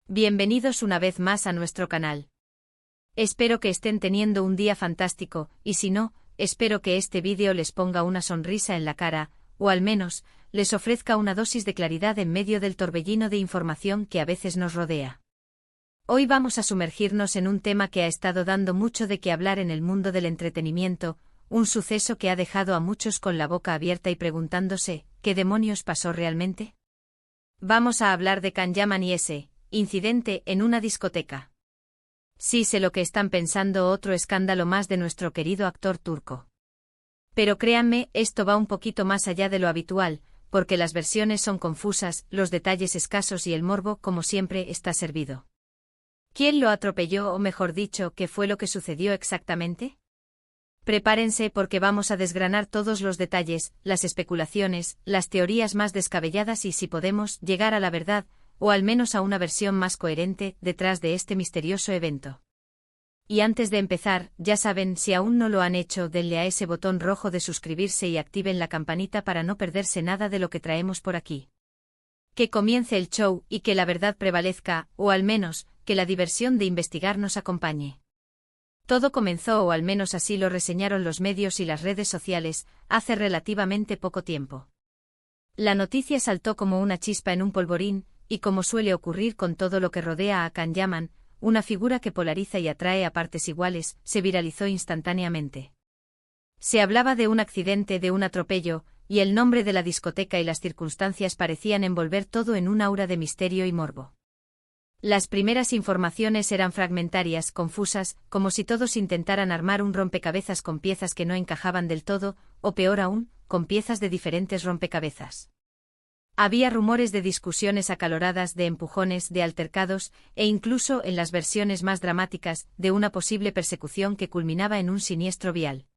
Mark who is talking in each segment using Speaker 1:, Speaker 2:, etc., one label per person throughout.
Speaker 1: Bienvenidos una vez más a nuestro canal. Espero que estén teniendo un día fantástico, y si no, espero que este vídeo les ponga una sonrisa en la cara, o al menos, les ofrezca una dosis de claridad en medio del torbellino de información que a veces nos rodea. Hoy vamos a sumergirnos en un tema que ha estado dando mucho de qué hablar en el mundo del entretenimiento, un suceso que ha dejado a muchos con la boca abierta y preguntándose, ¿qué demonios pasó realmente? Vamos a hablar de Can Yaman y ese incidente en una discoteca. Sí, sé lo que están pensando, otro escándalo más de nuestro querido actor turco. Pero créanme, esto va un poquito más allá de lo habitual, porque las versiones son confusas, los detalles escasos y el morbo, como siempre, está servido. ¿Quién lo atropelló o mejor dicho, qué fue lo que sucedió exactamente? Prepárense porque vamos a desgranar todos los detalles, las especulaciones, las teorías más descabelladas y si podemos, llegar a la verdad, o al menos a una versión más coherente, detrás de este misterioso evento. Y antes de empezar, ya saben, si aún no lo han hecho, denle a ese botón rojo de suscribirse y activen la campanita para no perderse nada de lo que traemos por aquí. Que comience el show y que la verdad prevalezca, o al menos, que la diversión de investigar nos acompañe. Todo comenzó, o al menos así lo reseñaron los medios y las redes sociales, hace relativamente poco tiempo. La noticia saltó como una chispa en un polvorín, y como suele ocurrir con todo lo que rodea a Can Yaman, una figura que polariza y atrae a partes iguales, se viralizó instantáneamente. Se hablaba de un accidente, de un atropello, y el nombre de la discoteca y las circunstancias parecían envolver todo en un aura de misterio y morbo. Las primeras informaciones eran fragmentarias, confusas, como si todos intentaran armar un rompecabezas con piezas que no encajaban del todo, o peor aún, con piezas de diferentes rompecabezas. Había rumores de discusiones acaloradas, de empujones, de altercados, e incluso, en las versiones más dramáticas, de una posible persecución que culminaba en un siniestro vial.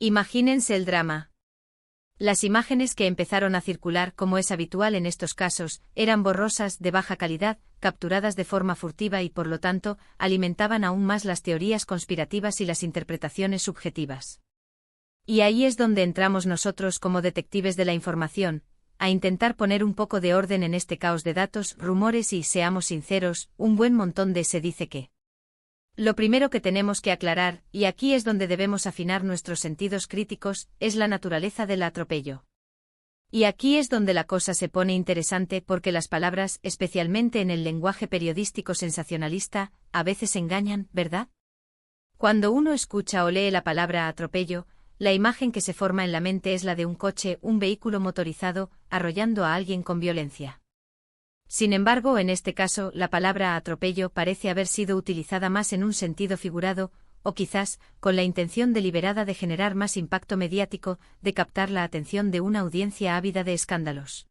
Speaker 1: Imagínense el drama. Las imágenes que empezaron a circular, como es habitual en estos casos, eran borrosas, de baja calidad, capturadas de forma furtiva y por lo tanto, alimentaban aún más las teorías conspirativas y las interpretaciones subjetivas. Y ahí es donde entramos nosotros como detectives de la información, a intentar poner un poco de orden en este caos de datos, rumores y, seamos sinceros, un buen montón de se dice que. Lo primero que tenemos que aclarar, y aquí es donde debemos afinar nuestros sentidos críticos, es la naturaleza del atropello. Y aquí es donde la cosa se pone interesante porque las palabras, especialmente en el lenguaje periodístico sensacionalista, a veces engañan, ¿verdad? Cuando uno escucha o lee la palabra atropello, la imagen que se forma en la mente es la de un coche, un vehículo motorizado, arrollando a alguien con violencia. Sin embargo, en este caso, la palabra atropello parece haber sido utilizada más en un sentido figurado, o quizás, con la intención deliberada de generar más impacto mediático, de captar la atención de una audiencia ávida de escándalos.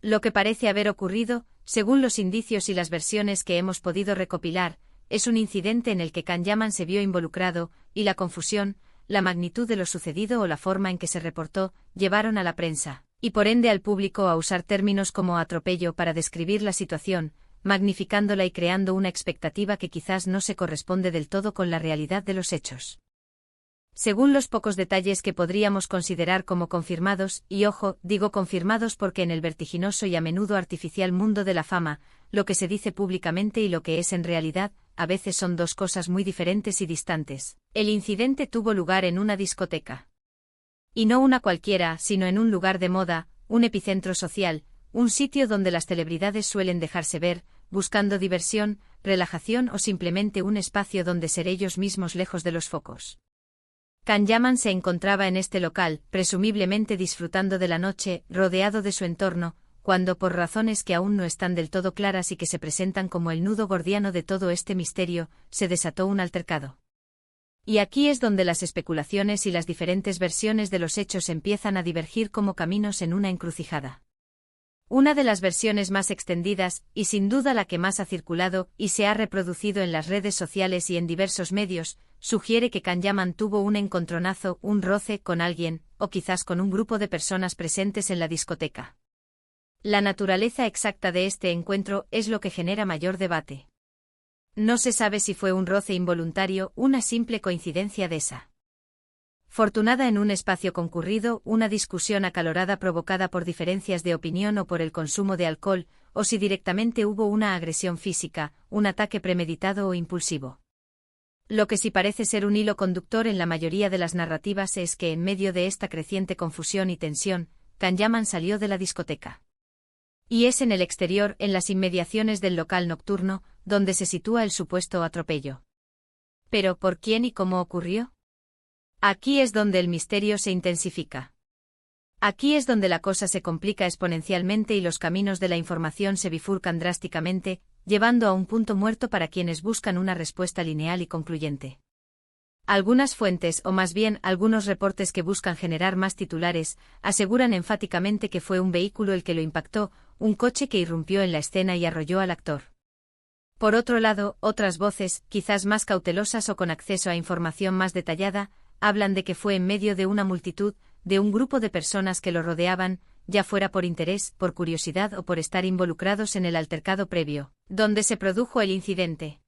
Speaker 1: Lo que parece haber ocurrido, según los indicios y las versiones que hemos podido recopilar, es un incidente en el que Can Yaman se vio involucrado, y la confusión, la magnitud de lo sucedido o la forma en que se reportó, llevaron a la prensa, y por ende al público a usar términos como atropello para describir la situación, magnificándola y creando una expectativa que quizás no se corresponde del todo con la realidad de los hechos. Según los pocos detalles que podríamos considerar como confirmados, y ojo, digo confirmados porque en el vertiginoso y a menudo artificial mundo de la fama, lo que se dice públicamente y lo que es en realidad, a veces son dos cosas muy diferentes y distantes. El incidente tuvo lugar en una discoteca. Y no una cualquiera, sino en un lugar de moda, un epicentro social, un sitio donde las celebridades suelen dejarse ver, buscando diversión, relajación o simplemente un espacio donde ser ellos mismos lejos de los focos. Can Yaman se encontraba en este local, presumiblemente disfrutando de la noche, rodeado de su entorno, cuando por razones que aún no están del todo claras y que se presentan como el nudo gordiano de todo este misterio, se desató un altercado. Y aquí es donde las especulaciones y las diferentes versiones de los hechos empiezan a divergir como caminos en una encrucijada. Una de las versiones más extendidas, y sin duda la que más ha circulado y se ha reproducido en las redes sociales y en diversos medios, sugiere que Can Yaman tuvo un encontronazo, un roce con alguien, o quizás con un grupo de personas presentes en la discoteca. La naturaleza exacta de este encuentro es lo que genera mayor debate. No se sabe si fue un roce involuntario, una simple coincidencia desafortunada en un espacio concurrido, una discusión acalorada provocada por diferencias de opinión o por el consumo de alcohol, o si directamente hubo una agresión física, un ataque premeditado o impulsivo. Lo que sí parece ser un hilo conductor en la mayoría de las narrativas es que en medio de esta creciente confusión y tensión, Can Yaman salió de la discoteca. Y es en el exterior, en las inmediaciones del local nocturno, donde se sitúa el supuesto atropello. ¿Pero por quién y cómo ocurrió? Aquí es donde el misterio se intensifica. Aquí es donde la cosa se complica exponencialmente y los caminos de la información se bifurcan drásticamente, llevando a un punto muerto para quienes buscan una respuesta lineal y concluyente. Algunas fuentes, o más bien algunos reportes que buscan generar más titulares, aseguran enfáticamente que fue un vehículo el que lo impactó, un coche que irrumpió en la escena y arrolló al actor. Por otro lado, otras voces, quizás más cautelosas o con acceso a información más detallada, hablan de que fue en medio de una multitud, de un grupo de personas que lo rodeaban, ya fuera por interés, por curiosidad o por estar involucrados en el altercado previo, donde se produjo el incidente.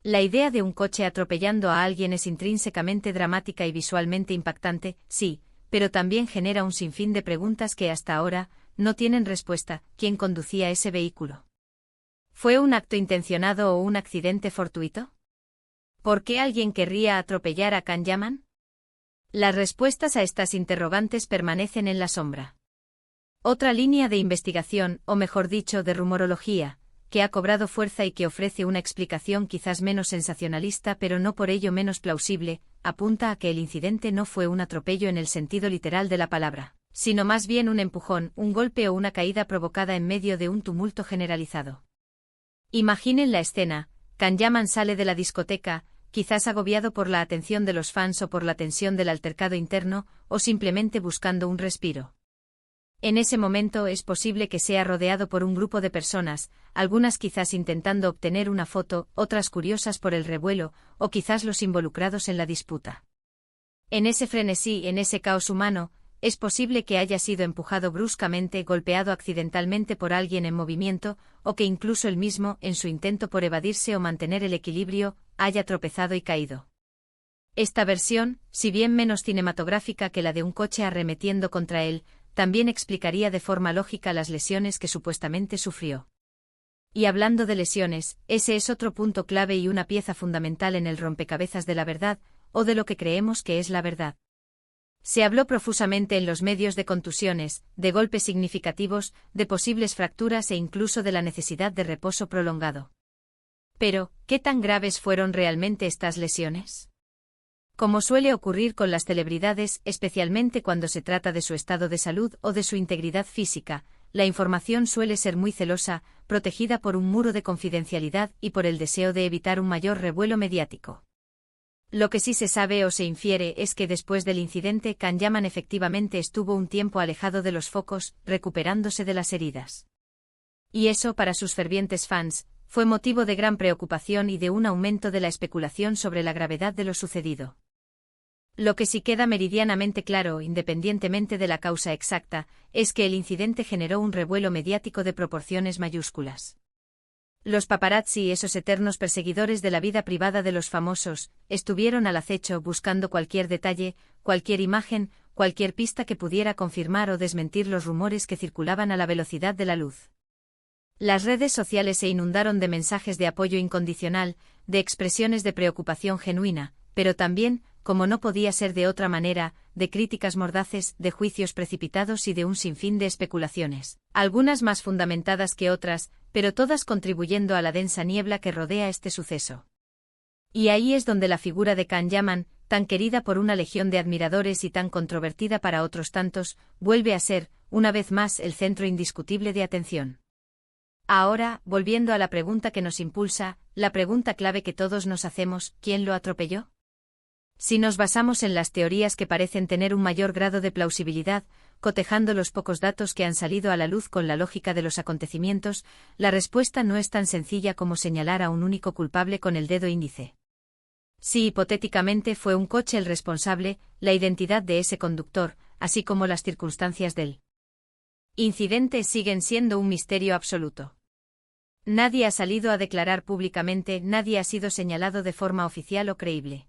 Speaker 1: La idea de un coche atropellando a alguien es intrínsecamente dramática y visualmente impactante, sí, pero también genera un sinfín de preguntas que hasta ahora no tienen respuesta. ¿Quién conducía ese vehículo? ¿Fue un acto intencionado o un accidente fortuito? ¿Por qué alguien querría atropellar a Can Yaman? Las respuestas a estas interrogantes permanecen en la sombra. Otra línea de investigación, o mejor dicho, de rumorología, que ha cobrado fuerza y que ofrece una explicación quizás menos sensacionalista pero no por ello menos plausible, apunta a que el incidente no fue un atropello en el sentido literal de la palabra, sino más bien un empujón, un golpe o una caída provocada en medio de un tumulto generalizado. Imaginen la escena: Can Yaman sale de la discoteca, quizás agobiado por la atención de los fans o por la tensión del altercado interno, o simplemente buscando un respiro. En ese momento es posible que sea rodeado por un grupo de personas, algunas quizás intentando obtener una foto, otras curiosas por el revuelo, o quizás los involucrados en la disputa. En ese frenesí, en ese caos humano, es posible que haya sido empujado bruscamente, golpeado accidentalmente por alguien en movimiento, o que incluso él mismo, en su intento por evadirse o mantener el equilibrio, haya tropezado y caído. Esta versión, si bien menos cinematográfica que la de un coche arremetiendo contra él, también explicaría de forma lógica las lesiones que supuestamente sufrió. Y hablando de lesiones, ese es otro punto clave y una pieza fundamental en el rompecabezas de la verdad, o de lo que creemos que es la verdad. Se habló profusamente en los medios de contusiones, de golpes significativos, de posibles fracturas e incluso de la necesidad de reposo prolongado. Pero, ¿qué tan graves fueron realmente estas lesiones? Como suele ocurrir con las celebridades, especialmente cuando se trata de su estado de salud o de su integridad física, la información suele ser muy celosa, protegida por un muro de confidencialidad y por el deseo de evitar un mayor revuelo mediático. Lo que sí se sabe o se infiere es que después del incidente Can Yaman efectivamente estuvo un tiempo alejado de los focos, recuperándose de las heridas. Y eso, para sus fervientes fans, fue motivo de gran preocupación y de un aumento de la especulación sobre la gravedad de lo sucedido. Lo que sí queda meridianamente claro, independientemente de la causa exacta, es que el incidente generó un revuelo mediático de proporciones mayúsculas. Los paparazzi, esos eternos perseguidores de la vida privada de los famosos, estuvieron al acecho buscando cualquier detalle, cualquier imagen, cualquier pista que pudiera confirmar o desmentir los rumores que circulaban a la velocidad de la luz. Las redes sociales se inundaron de mensajes de apoyo incondicional, de expresiones de preocupación genuina, pero también, como no podía ser de otra manera, de críticas mordaces, de juicios precipitados y de un sinfín de especulaciones, algunas más fundamentadas que otras, pero todas contribuyendo a la densa niebla que rodea este suceso. Y ahí es donde la figura de Can Yaman, tan querida por una legión de admiradores y tan controvertida para otros tantos, vuelve a ser, una vez más, el centro indiscutible de atención. Ahora, volviendo a la pregunta que nos impulsa, la pregunta clave que todos nos hacemos: ¿quién lo atropelló? Si nos basamos en las teorías que parecen tener un mayor grado de plausibilidad, cotejando los pocos datos que han salido a la luz con la lógica de los acontecimientos, la respuesta no es tan sencilla como señalar a un único culpable con el dedo índice. Si hipotéticamente fue un coche el responsable, la identidad de ese conductor, así como las circunstancias del incidente siguen siendo un misterio absoluto. Nadie ha salido a declarar públicamente, nadie ha sido señalado de forma oficial o creíble.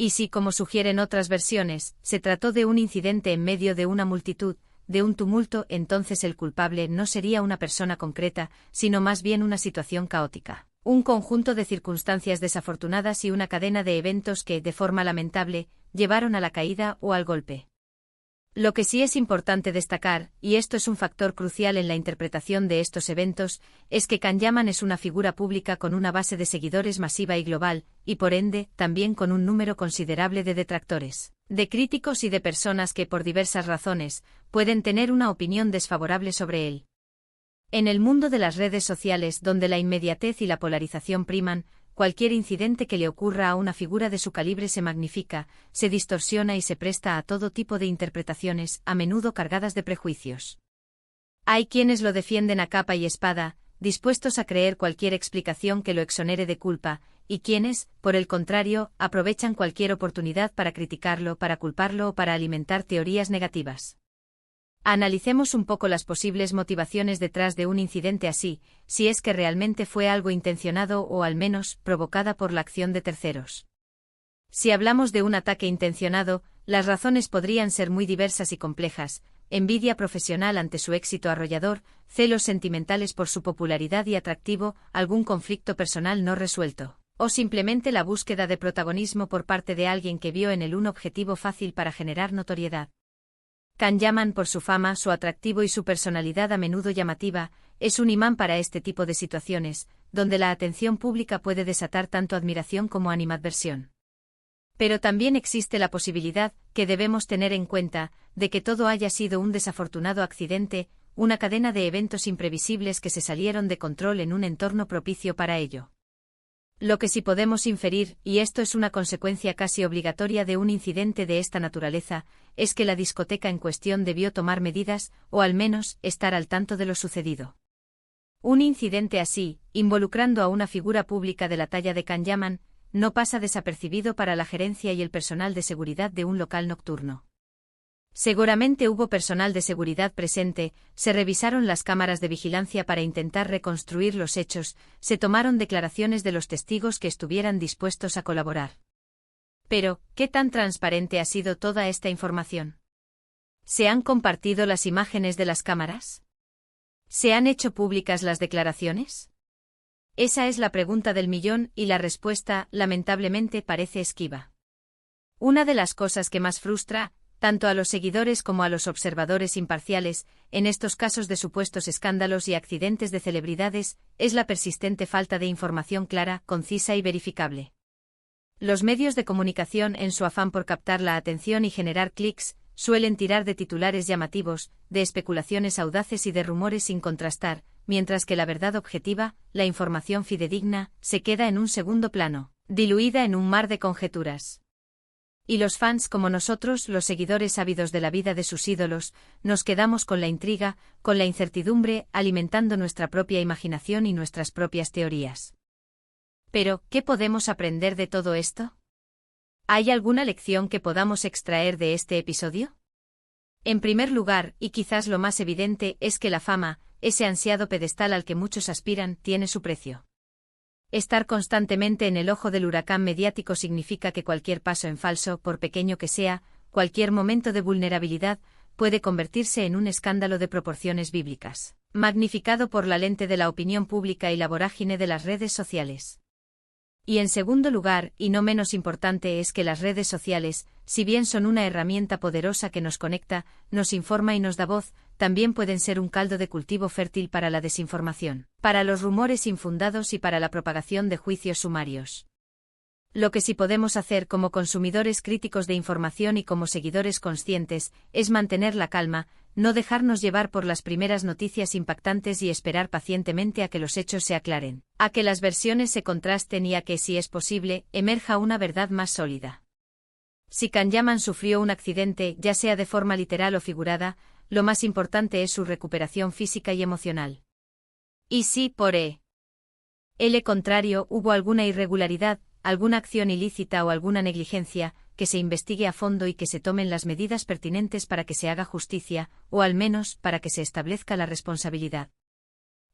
Speaker 1: Y si, como sugieren otras versiones, se trató de un incidente en medio de una multitud, de un tumulto, entonces el culpable no sería una persona concreta, sino más bien una situación caótica. Un conjunto de circunstancias desafortunadas y una cadena de eventos que, de forma lamentable, llevaron a la caída o al golpe. Lo que sí es importante destacar, y esto es un factor crucial en la interpretación de estos eventos, es que Kanyaman es una figura pública con una base de seguidores masiva y global, y por ende, también con un número considerable de detractores, de críticos y de personas que, por diversas razones, pueden tener una opinión desfavorable sobre él. En el mundo de las redes sociales, donde la inmediatez y la polarización priman, cualquier incidente que le ocurra a una figura de su calibre se magnifica, se distorsiona y se presta a todo tipo de interpretaciones, a menudo cargadas de prejuicios. Hay quienes lo defienden a capa y espada, dispuestos a creer cualquier explicación que lo exonere de culpa, y quienes, por el contrario, aprovechan cualquier oportunidad para criticarlo, para culparlo o para alimentar teorías negativas. Analicemos un poco las posibles motivaciones detrás de un incidente así, si es que realmente fue algo intencionado o al menos provocada por la acción de terceros. Si hablamos de un ataque intencionado, las razones podrían ser muy diversas y complejas: envidia profesional ante su éxito arrollador, celos sentimentales por su popularidad y atractivo, algún conflicto personal no resuelto, o simplemente la búsqueda de protagonismo por parte de alguien que vio en él un objetivo fácil para generar notoriedad. Kanyaman, por su fama, su atractivo y su personalidad a menudo llamativa, es un imán para este tipo de situaciones, donde la atención pública puede desatar tanto admiración como animadversión. Pero también existe la posibilidad, que debemos tener en cuenta, de que todo haya sido un desafortunado accidente, una cadena de eventos imprevisibles que se salieron de control en un entorno propicio para ello. Lo que sí podemos inferir, y esto es una consecuencia casi obligatoria de un incidente de esta naturaleza, es que la discoteca en cuestión debió tomar medidas, o al menos, estar al tanto de lo sucedido. Un incidente así, involucrando a una figura pública de la talla de Kanyaman, no pasa desapercibido para la gerencia y el personal de seguridad de un local nocturno. Seguramente hubo personal de seguridad presente, se revisaron las cámaras de vigilancia para intentar reconstruir los hechos, se tomaron declaraciones de los testigos que estuvieran dispuestos a colaborar. Pero, ¿qué tan transparente ha sido toda esta información? ¿Se han compartido las imágenes de las cámaras? ¿Se han hecho públicas las declaraciones? Esa es la pregunta del millón y la respuesta, lamentablemente, parece esquiva. Una de las cosas que más frustra, tanto a los seguidores como a los observadores imparciales, en estos casos de supuestos escándalos y accidentes de celebridades, es la persistente falta de información clara, concisa y verificable. Los medios de comunicación, en su afán por captar la atención y generar clics, suelen tirar de titulares llamativos, de especulaciones audaces y de rumores sin contrastar, mientras que la verdad objetiva, la información fidedigna, se queda en un segundo plano, diluida en un mar de conjeturas. Y los fans como nosotros, los seguidores ávidos de la vida de sus ídolos, nos quedamos con la intriga, con la incertidumbre, alimentando nuestra propia imaginación y nuestras propias teorías. Pero, ¿qué podemos aprender de todo esto? ¿Hay alguna lección que podamos extraer de este episodio? En primer lugar, y quizás lo más evidente, es que la fama, ese ansiado pedestal al que muchos aspiran, tiene su precio. Estar constantemente en el ojo del huracán mediático significa que cualquier paso en falso, por pequeño que sea, cualquier momento de vulnerabilidad, puede convertirse en un escándalo de proporciones bíblicas, magnificado por la lente de la opinión pública y la vorágine de las redes sociales. Y en segundo lugar, y no menos importante, es que las redes sociales, si bien son una herramienta poderosa que nos conecta, nos informa y nos da voz, también pueden ser un caldo de cultivo fértil para la desinformación, para los rumores infundados y para la propagación de juicios sumarios. Lo que sí podemos hacer como consumidores críticos de información y como seguidores conscientes, es mantener la calma, no dejarnos llevar por las primeras noticias impactantes y esperar pacientemente a que los hechos se aclaren, a que las versiones se contrasten y a que, si es posible, emerja una verdad más sólida. Si Kanyaman sufrió un accidente, ya sea de forma literal o figurada, lo más importante es su recuperación física y emocional. Y si, por el contrario, hubo alguna irregularidad, alguna acción ilícita o alguna negligencia, que se investigue a fondo y que se tomen las medidas pertinentes para que se haga justicia, o al menos, para que se establezca la responsabilidad.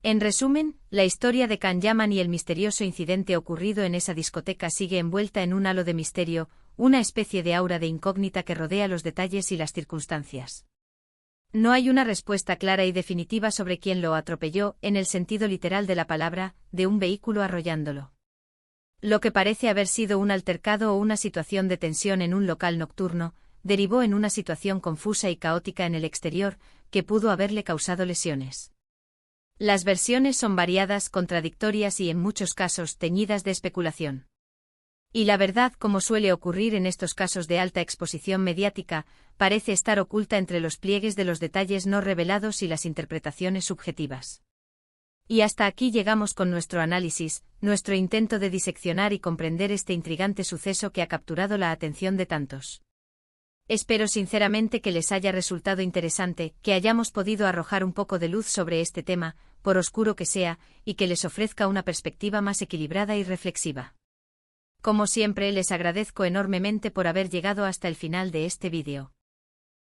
Speaker 1: En resumen, la historia de Kanyaman y el misterioso incidente ocurrido en esa discoteca sigue envuelta en un halo de misterio, una especie de aura de incógnita que rodea los detalles y las circunstancias. No hay una respuesta clara y definitiva sobre quién lo atropelló, en el sentido literal de la palabra, de un vehículo arrollándolo. Lo que parece haber sido un altercado o una situación de tensión en un local nocturno, derivó en una situación confusa y caótica en el exterior, que pudo haberle causado lesiones. Las versiones son variadas, contradictorias y en muchos casos teñidas de especulación. Y la verdad, como suele ocurrir en estos casos de alta exposición mediática, parece estar oculta entre los pliegues de los detalles no revelados y las interpretaciones subjetivas. Y hasta aquí llegamos con nuestro análisis, nuestro intento de diseccionar y comprender este intrigante suceso que ha capturado la atención de tantos. Espero sinceramente que les haya resultado interesante, que hayamos podido arrojar un poco de luz sobre este tema, por oscuro que sea, y que les ofrezca una perspectiva más equilibrada y reflexiva. Como siempre, les agradezco enormemente por haber llegado hasta el final de este vídeo.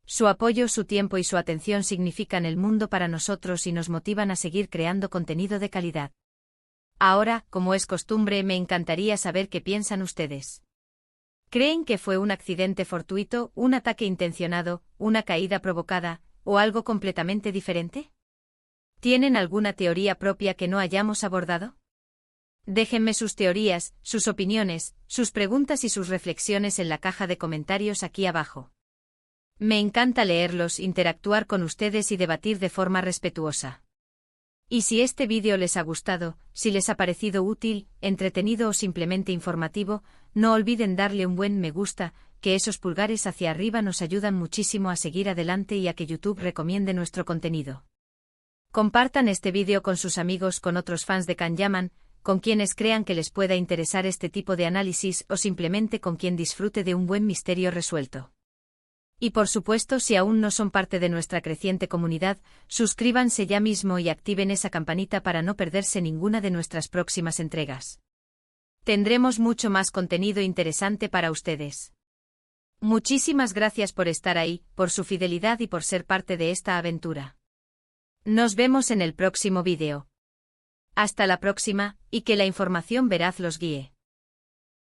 Speaker 1: Su apoyo, su tiempo y su atención significan el mundo para nosotros y nos motivan a seguir creando contenido de calidad. Ahora, como es costumbre, me encantaría saber qué piensan ustedes. ¿Creen que fue un accidente fortuito, un ataque intencionado, una caída provocada, o algo completamente diferente? ¿Tienen alguna teoría propia que no hayamos abordado? Déjenme sus teorías, sus opiniones, sus preguntas y sus reflexiones en la caja de comentarios aquí abajo. Me encanta leerlos, interactuar con ustedes y debatir de forma respetuosa. Y si este vídeo les ha gustado, si les ha parecido útil, entretenido o simplemente informativo, no olviden darle un buen me gusta, que esos pulgares hacia arriba nos ayudan muchísimo a seguir adelante y a que YouTube recomiende nuestro contenido. Compartan este vídeo con sus amigos, con otros fans de Kanyaman, con quienes crean que les pueda interesar este tipo de análisis o simplemente con quien disfrute de un buen misterio resuelto. Y por supuesto, si aún no son parte de nuestra creciente comunidad, suscríbanse ya mismo y activen esa campanita para no perderse ninguna de nuestras próximas entregas. Tendremos mucho más contenido interesante para ustedes. Muchísimas gracias por estar ahí, por su fidelidad y por ser parte de esta aventura. Nos vemos en el próximo vídeo. Hasta la próxima, y que la información veraz los guíe.